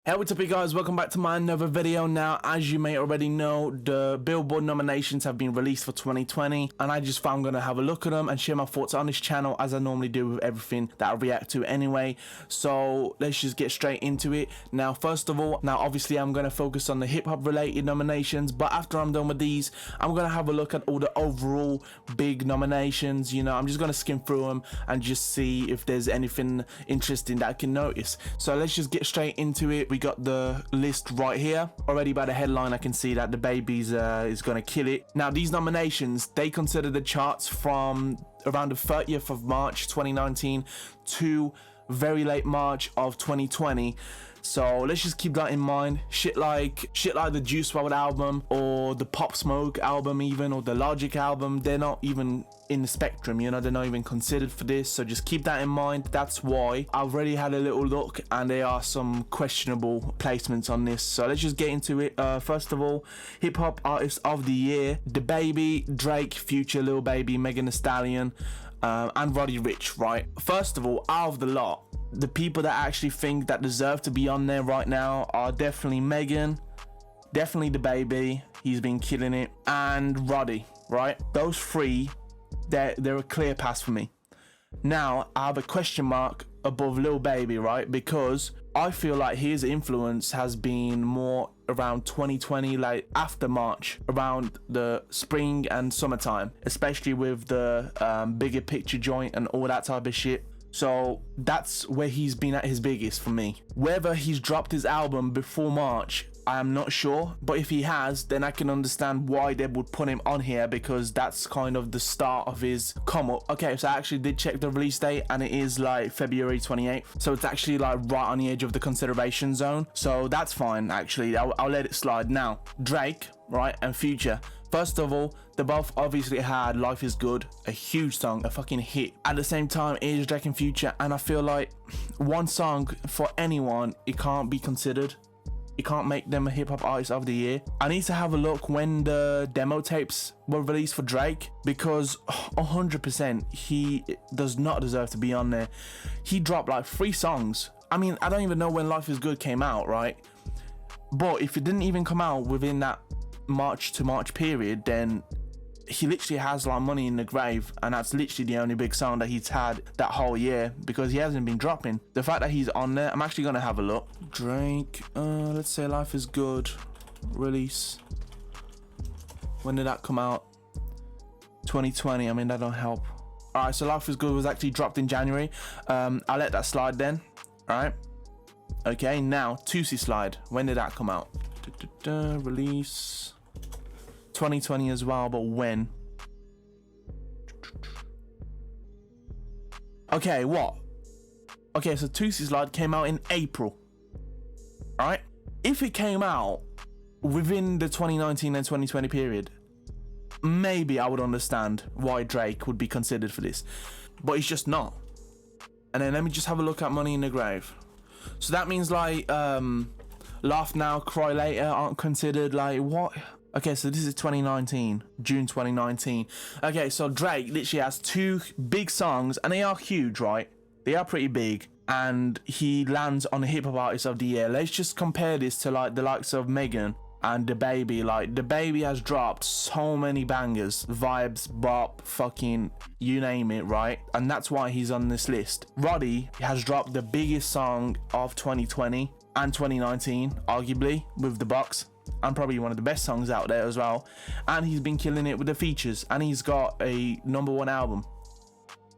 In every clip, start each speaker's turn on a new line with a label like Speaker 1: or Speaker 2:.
Speaker 1: Hey, what's up you guys, welcome back to my another video. Now, as you may already know, the Billboard nominations have been released for 2020 and I just thought I'm gonna have a look at them and share my thoughts on this channel as I normally do with everything that I react to anyway. So let's just get straight into it. Now, first of all, obviously I'm gonna focus on the hip-hop related nominations, but after I'm done with these, I'm gonna have a look at all the overall big nominations. You know, I'm just gonna skim through them and just see if there's anything interesting that I can notice. So let's just get straight into it. We got the list right here. Already by the headline I can see that the babies is gonna kill it. Now, these nominations, they consider the charts from around the 30th of March 2019 to very late March of 2020. So let's just keep that in mind. Shit like the Juice WRLD album or the Pop Smoke album even, or the Logic album, they're not even in the spectrum, you know, they're not even considered for this. So just keep that in mind. That's why I've already had a little look and there are some questionable placements on this. So let's just get into it. First of all, hip hop artist of the year: DaBaby, Drake, Future, Lil Baby, Megan Thee Stallion, and Roddy Ricch. Right, first of all, out of the lot, the people that I actually think that deserve to be on there right now are definitely Megan, definitely DaBaby, he's been killing it, and Roddy. Right, those three, they're a clear pass for me. Now I have a question mark above Lil Baby, right, because I feel like his influence has been more around 2020, like after March, around the spring and summertime, especially with the bigger picture joint and all that type of shit. So that's where he's been at his biggest for me. Whether he's dropped his album before March, I am not sure, but if he has, then I can understand why they would put him on here, because that's kind of the start of his come up. Okay, so I actually did check the release date and it is like February 28th, so it's actually like right on the edge of the consideration zone, so that's fine. Actually, I'll let it slide. Now, Drake, right, and Future. First of all, they both obviously had Life Is Good, a huge song, a fucking hit. At the same time, it is Drake and Future, and I feel like one song for anyone, it can't be considered. It can't make them a hip-hop artist of the year. I need to have a look when the demo tapes were released for Drake, because 100% he does not deserve to be on there. He dropped like 3 songs. I mean, I don't even know when Life Is Good came out, right? But if it didn't even come out within that March to March period, then he literally has like Money in the Grave, and that's literally the only big song that he's had that whole year, because he hasn't been dropping. The fact that he's on there, I'm actually gonna have a look. Drake, let's say Life Is Good release, when did that come out? 2020. I mean, that don't help. All right, so Life Is Good was actually dropped in January. I'll let that slide then. All right, okay, now Tootsie Slide, when did that come out? Release 2020 as well, but when? Okay, what? Okay, so Tootsie Slide came out in April. Alright? If it came out within the 2019 and 2020 period, maybe I would understand why Drake would be considered for this. But it's just not. And then let me just have a look at Money in the Grave. So that means like Laugh Now, Cry Later aren't considered. Like, what? Okay, so this is 2019, June 2019. Okay, so Drake literally has 2 big songs, and they are huge, right? They are pretty big, and he lands on the hip hop artist of the year. Let's just compare this to like the likes of Megan and DaBaby. Like, DaBaby has dropped so many bangers, vibes, bop, fucking you name it, right? And that's why he's on this list. Roddy has dropped the biggest song of 2020 and 2019, arguably, with The Box, and probably one of the best songs out there as well. And he's been killing it with the features, and he's got a #1 album.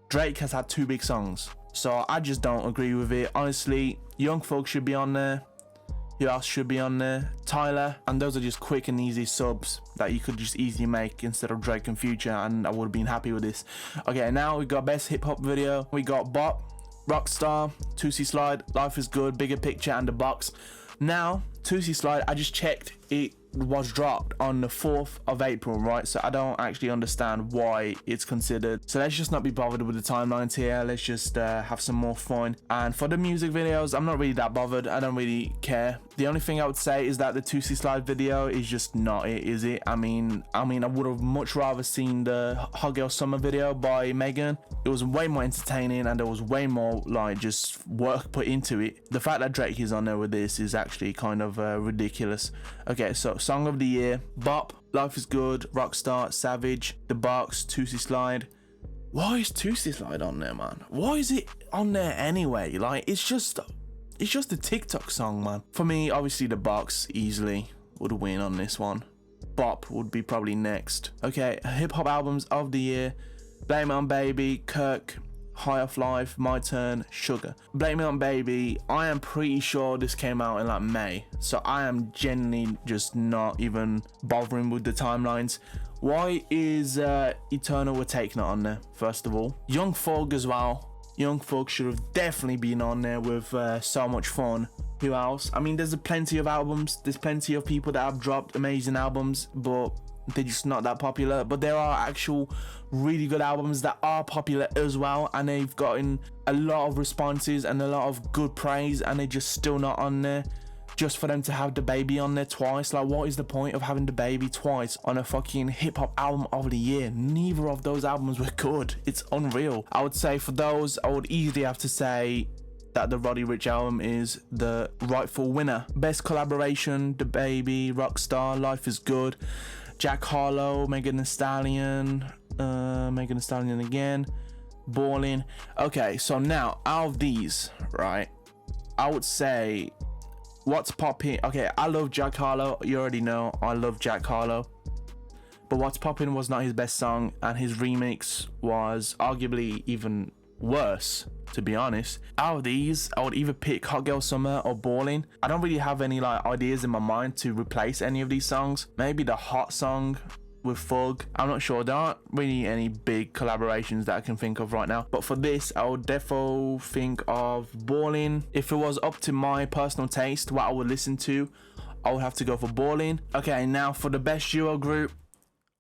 Speaker 1: Drake has had 2 big songs, so I just don't agree with it. Honestly, Young Thug should be on there. Who else should be on there? Tyler. And those are just quick and easy subs that you could just easily make instead of Drake and Future, and I would have been happy with this. Okay, now we got best hip hop video. We got Bop, Rockstar, Tootsie Slide, Life Is Good, Bigger Picture, and The Box. Now, Tootsie Slide, I just checked, it was dropped on the 4th of April, right? So I don't actually understand why it's considered. So let's just not be bothered with the timelines here. Let's just have some more fun. And for the music videos, I'm not really that bothered. I don't really care. The only thing I would say is that the 2C Slide video is just not it, is it? I mean, I would have much rather seen the Hot Girl Summer video by Megan. It was way more entertaining and there was way more like just work put into it. The fact that Drake is on there with this is actually kind of ridiculous. Okay, so Song of the Year: Bop, Life is Good, Rockstar, Savage, The Box, 2C Slide. Why is 2C Slide on there, man? Why is it on there anyway? Like, it's just a TikTok song, man. For me, obviously The Box easily would win on this one. Bop would be probably next. Okay, hip hop albums of the year: Blame It on Baby, Kirk, High Off Life, My Turn, Sugar. Blame It on Baby, I am pretty sure this came out in like May, so I am genuinely just not even bothering with the timelines. Why is Eternal with Take not on there, first of all? Young Thug as well. Young Thug should have definitely been on there with So Much Fun. Who else? I mean, there's plenty of albums. There's plenty of people that have dropped amazing albums, but they're just not that popular. But there are actual really good albums that are popular as well, and they've gotten a lot of responses and a lot of good praise, and they're just still not on there. Just for them to have the baby on there twice, like, what is the point of having the baby twice on a fucking hip-hop album of the year? Neither of those albums were good. It's unreal. I would say for those, I would easily have to say that the Roddy Ricch album is the rightful winner. Best collaboration: The Baby, Rockstar, Life is Good, Jack Harlow, Megan Thee Stallion, Megan Thee Stallion again, Ballin'. Okay, so now out of these, right, I would say what's popping. Okay, I love Jack Harlow. You already know I love Jack Harlow. But What's Poppin' was not his best song, and his remix was arguably even worse, to be honest. Out of these, I would either pick Hot Girl Summer or Ballin'. I don't really have any like ideas in my mind to replace any of these songs. Maybe the Hot song with Thug. I'm not sure. There aren't really any big collaborations that I can think of right now. But for this, I would definitely think of Ballin'. If it was up to my personal taste, what I would listen to, I would have to go for Ballin'. Okay, now for the best duo group,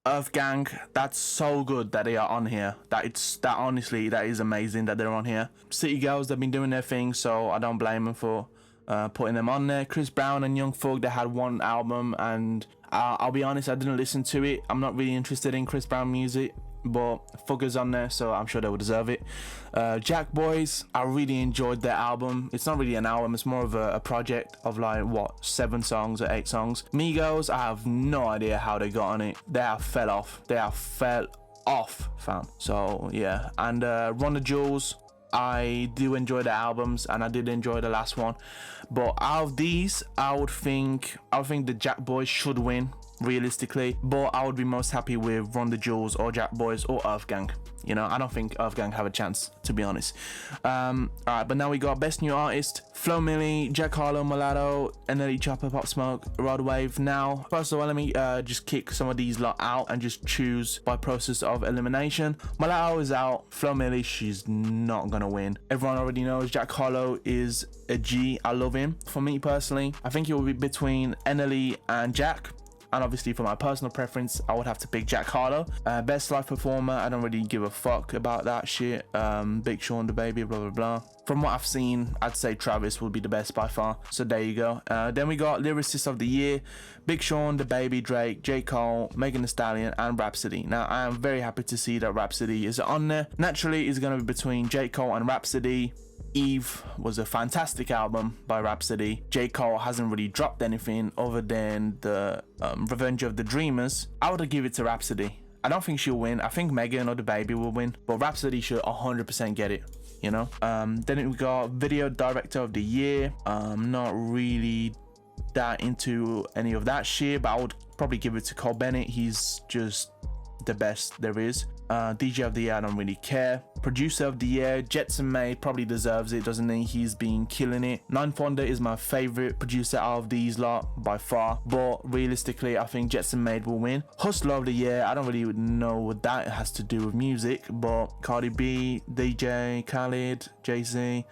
Speaker 1: Earth Gang. That's so good that they are on here. Honestly, that is amazing that they're on here. City Girls, they've been doing their thing, so I don't blame them for putting them on there. Chris Brown and Young Thug, they had one album, and I'll be honest, I didn't listen to it. I'm not really interested in Chris Brown music, but Thug is on there, so I'm sure they will deserve it. Jack Boys, I really enjoyed their album. It's not really an album, it's more of a project of like, what, 7 songs or 8 songs. Migos, I have no idea how they got on it. They have fell off, fam. So yeah, and Run the Jewels, I do enjoy the albums, and I did enjoy the last one. But out of these, I would think the Jack Boys should win, realistically. But I would be most happy with Run the Jewels or Jack Boys or Earth Gang. You know, I don't think Earth Gang have a chance, to be honest. Alright, but now we got Best New Artist: Flo Milli, Jack Harlow, Mulatto, NLE Chopper, Pop Smoke, Rod Wave. Now, first of all, let me just kick some of these lot out and just choose by process of elimination. Mulatto is out. Flo Milli, she's not gonna win. Everyone already knows Jack Harlow is a G. I love him. For me personally, I think it will be between NLE and Jack. And obviously, for my personal preference, I would have to pick Jack Harlow. Best live performer, I don't really give a fuck about that shit. Big Sean, the baby, blah, blah, blah. From what I've seen, I'd say Travis will be the best by far. So there you go. Then we got Lyricist of the Year: Big Sean, the baby, Drake, J. Cole, Megan Thee Stallion, and Rhapsody. Now, I am very happy to see that Rhapsody is on there. Naturally, it's going to be between J. Cole and Rhapsody. Eve was a fantastic album by Rhapsody. J. Cole hasn't really dropped anything other than the Revenge of the Dreamers. I would give it to Rhapsody. I don't think she'll win. I think Megan or the baby will win, but Rhapsody should 100% get it, you know. Then we got Video Director of the Year. Not really that into any of that shit, but I would probably give it to Cole Bennett. He's just the best there is. DJ of the Year, I don't really care. Producer of the Year, Jetson Made probably deserves it, doesn't he? He's been killing it. Ninth Wonder is my favorite producer out of these lot by far, but realistically, I think Jetson Made will win. Hustler of the Year, I don't really know what that has to do with music, but Cardi B, DJ Khaled, Jay-Z,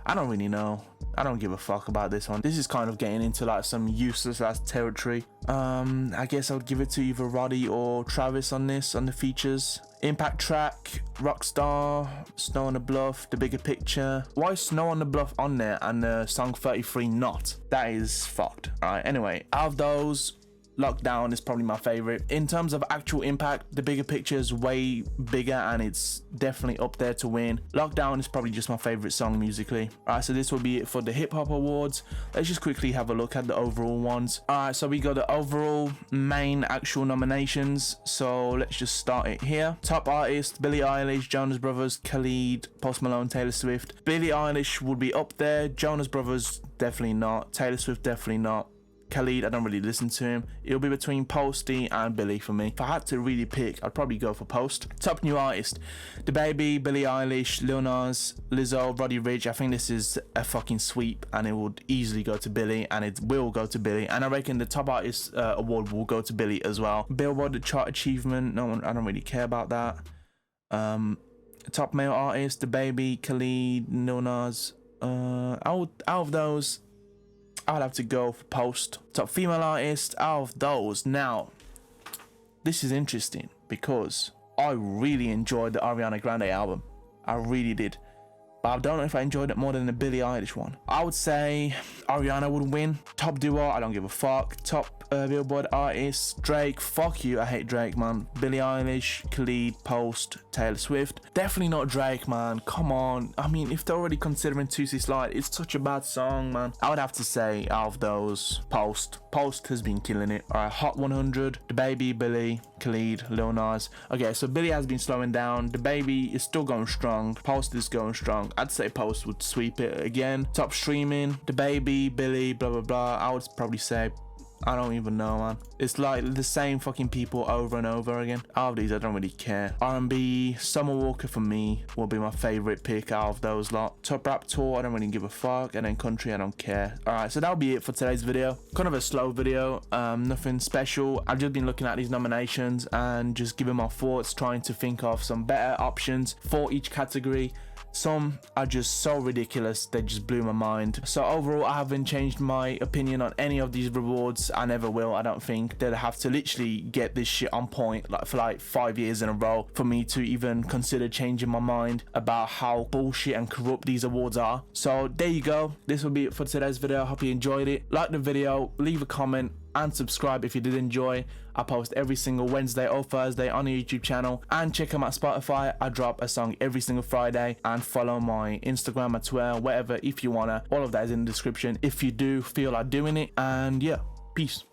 Speaker 1: I don't really know. I don't give a fuck about this one. This is kind of getting into like some useless ass territory. I guess I would give it to either Roddy or Travis on this, on the features. Impact track, Rockstar, Snow on the Bluff, The Bigger Picture. Why is Snow on the Bluff on there and song 33 not? That is fucked. Alright, anyway, out of those, Lockdown is probably my favorite. In terms of actual impact, The Bigger Picture is way bigger and it's definitely up there to win. Lockdown is probably just my favorite song musically. Alright, so this will be it for the hip hop awards. Let's just quickly have a look at the overall ones. Alright, so we got the overall main actual nominations. So let's just start it here. Top artist, Billie Eilish, Jonas Brothers, Khalid, Post Malone, Taylor Swift. Billie Eilish would be up there. Jonas Brothers, definitely not. Taylor Swift, definitely not. Khalid, I don't really listen to him. It'll be between Posty and Billie for me. If I had to really pick, I'd probably go for Post. Top new artist, DaBaby, Billie Eilish, Lil Nas, Lizzo, Roddy Ricch. I think this is a fucking sweep and it would easily go to Billie, and it will go to Billie. And I reckon the top artist award will go to Billie as well. Billboard chart achievement, no one, I don't really care about that. Top male artist, DaBaby, Khalid, Lil Nas. Out of those, I'd have to go for Post. Top female artist, out of those. Now, this is interesting because I really enjoyed the Ariana Grande album. I really did. But I don't know if I enjoyed it more than the Billie Eilish one. I would say Ariana would win. Top duo, I don't give a fuck. Top Billboard artist, Drake. Fuck you, I hate Drake, man. Billie Eilish, Khalid, Post, Taylor Swift. Definitely not Drake, man. Come on. I mean, if they're already considering Tuesday Slide, it's such a bad song, man. I would have to say, out of those, Post. Post has been killing it. Alright, Hot 100, DaBaby, Billie, Khalid, Lil Nas. Okay, so Billie has been slowing down. DaBaby is still going strong. Post is going strong. I'd say Post would sweep it again. Top streaming, DaBaby, Billie, blah blah blah. I would probably say, I don't even know, man. It's like the same fucking people over and over again. Out of these, I don't really care. R&B, Summer Walker for me will be my favorite pick out of those lot. Top rap tour, I don't really give a fuck. And then country, I don't care. Alright, so that'll be it for today's video. Kind of a slow video, nothing special. I've just been looking at these nominations and just giving my thoughts, trying to think of some better options for each category. Some are just so ridiculous, they just blew my mind. So overall, I haven't changed my opinion on any of these rewards. I never will. I don't think they'll have to literally get this shit on point like for like 5 years in a row for me to even consider changing my mind about how bullshit and corrupt these awards are. So there you go. This will be it for today's video. I hope you enjoyed it. Like the video, leave a comment and subscribe if you did enjoy. I post every single Wednesday or Thursday on the YouTube channel, and check them out Spotify. I drop a song every single Friday, and follow my Instagram or Twitter, whatever, if you wanna. All of that is in the description if you do feel like doing it. And yeah, peace.